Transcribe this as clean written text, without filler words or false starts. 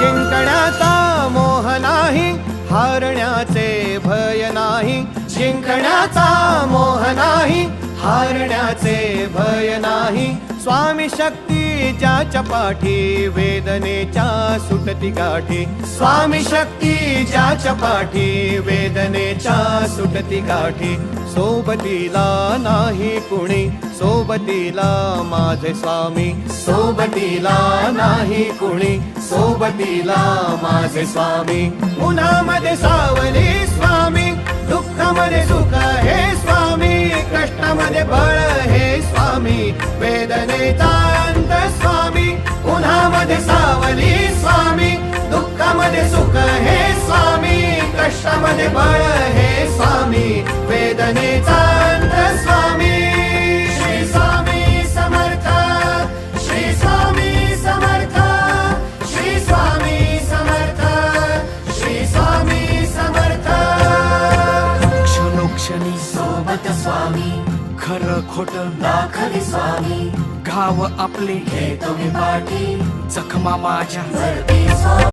जिंकण्याचा मोह नाही, हारण्याचे भय नाही. जिंकण्याचा मोह नाही, हारण्याचे भय नाही. स्वामी शक्ती ज्याच्या पाठी, वेदनेच्या सुटती गाठी. स्वामी शक्ती ज्याच्या पाठी, वेदनेच्या सुटती गाठी. सोबतीला नाही कुणी, सोबतीला माझे स्वामी. सोबतीला नाही कुणी, सोबतीला माझे स्वामी. उन्हामध्ये सावली स्वामी, दुःखामध्ये सुख हे स्वामी. कष्टामध्ये बळ हे स्वामी, वेदनेचा अंत स्वामी. उन्हामध्ये सावली स्वामी, दुःखामध्ये सुख हे स्वामी. कष्टामध्ये बळ हे स्वामी, वेदनेचा अंत स्वामी. श्री स्वामी समर्थ, श्री स्वामी समर्थ, श्री स्वामी समर्थ, श्री स्वामी समर्थ. क्षणोक्षणी सोबत स्वामी, खरं खोट दाखले स्वामी. घाव आपले हे तुम्ही पाठी, जखमा माझ्या भरती स्वामी.